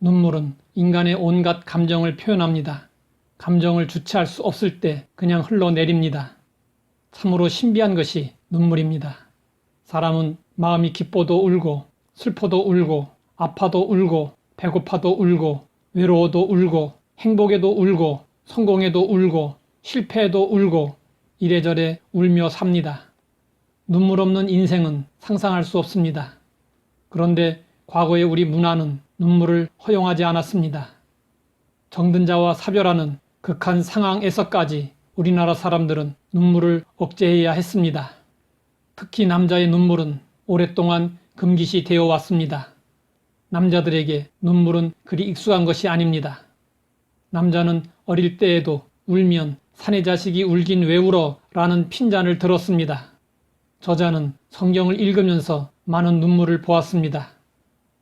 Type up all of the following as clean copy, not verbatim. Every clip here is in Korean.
눈물은 인간의 온갖 감정을 표현합니다. 감정을 주체할 수 없을 때 그냥 흘러내립니다. 참으로 신비한 것이 눈물입니다. 사람은 마음이 기뻐도 울고, 슬퍼도 울고, 아파도 울고, 배고파도 울고, 외로워도 울고, 행복에도 울고, 성공에도 울고, 실패에도 울고, 이래저래 울며 삽니다. 눈물 없는 인생은 상상할 수 없습니다. 그런데 과거의 우리 문화는 눈물을 허용하지 않았습니다. 정든 자와 사별하는 극한 상황에서까지 우리나라 사람들은 눈물을 억제해야 했습니다. 특히 남자의 눈물은 오랫동안 금기시 되어 왔습니다. 남자들에게 눈물은 그리 익숙한 것이 아닙니다. 남자는 어릴 때에도 울면 사내 자식이 울긴 왜 울어 라는 핀잔을 들었습니다. 저자는 성경을 읽으면서 많은 눈물을 보았습니다.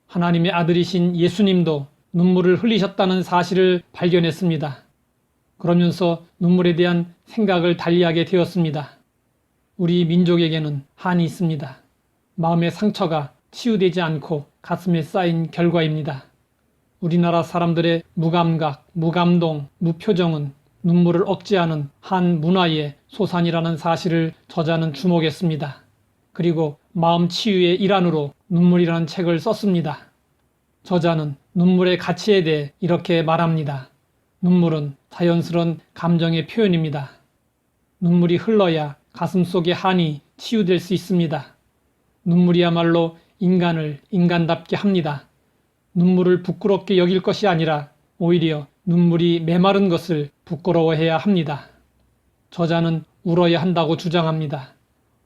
하나님의 아들이신 예수님도 눈물을 흘리셨다는 사실을 발견했습니다. 그러면서 눈물에 대한 생각을 달리하게 되었습니다. 우리 민족에게는 한이 있습니다. 마음의 상처가 치유되지 않고 가슴에 쌓인 결과입니다. 우리나라 사람들의 무감각, 무감동, 무표정은 눈물을 억제하는 한 문화의 소산이라는 사실을 저자는 주목했습니다. 그리고 마음 치유의 일환으로 눈물이라는 책을 썼습니다. 저자는 눈물의 가치에 대해 이렇게 말합니다. 눈물은 자연스러운 감정의 표현입니다. 눈물이 흘러야 가슴속의 한이 치유될 수 있습니다. 눈물이야말로 인간을 인간답게 합니다. 눈물을 부끄럽게 여길 것이 아니라 오히려 눈물이 메마른 것을 부끄러워해야 합니다. 저자는 울어야 한다고 주장합니다.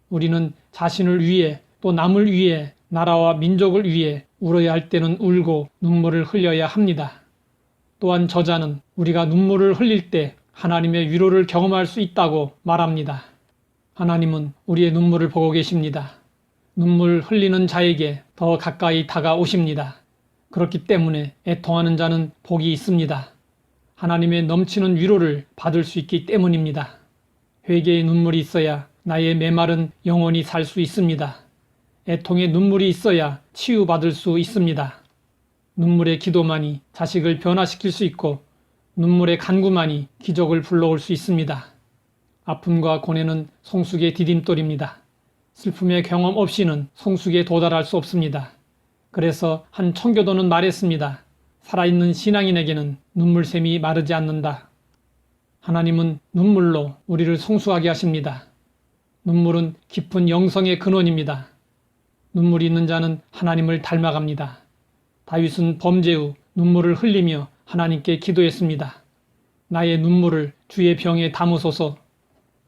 우리는 자신을 위해 또 남을 위해 나라와 민족을 위해 울어야 할 때는 울고 눈물을 흘려야 합니다. 또한 저자는 우리가 눈물을 흘릴 때 하나님의 위로를 경험할 수 있다고 말합니다. 하나님은 우리의 눈물을 보고 계십니다. 눈물 흘리는 자에게 더 가까이 다가오십니다. 그렇기 때문에 애통하는 자는 복이 있습니다. 하나님의 넘치는 위로를 받을 수 있기 때문입니다. 회개의 눈물이 있어야 나의 메마른 영혼이 살 수 있습니다. 애통의 눈물이 있어야 치유받을 수 있습니다. 눈물의 기도만이 자식을 변화시킬 수 있고 눈물의 간구만이 기적을 불러올 수 있습니다. 아픔과 고뇌는 성숙의 디딤돌입니다. 슬픔의 경험 없이는 성숙에 도달할 수 없습니다. 그래서 한 청교도는 말했습니다. 살아있는 신앙인에게는 눈물샘이 마르지 않는다. 하나님은 눈물로 우리를 성숙하게 하십니다. 눈물은 깊은 영성의 근원입니다. 눈물이 있는 자는 하나님을 닮아갑니다. 다윗은 범죄 후 눈물을 흘리며 하나님께 기도했습니다. 나의 눈물을 주의 병에 담으소서.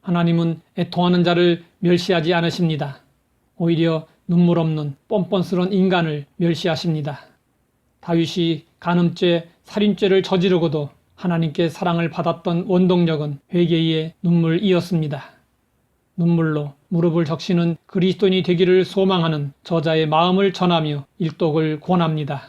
하나님은 애통하는 자를 멸시하지 않으십니다. 오히려 눈물 없는 뻔뻔스러운 인간을 멸시하십니다. 다윗이 간음죄, 살인죄를 저지르고도 하나님께 사랑을 받았던 원동력은 회개의 눈물이었습니다. 눈물로 무릎을 적시는 그리스도인이 되기를 소망하는 저자의 마음을 전하며 일독을 권합니다.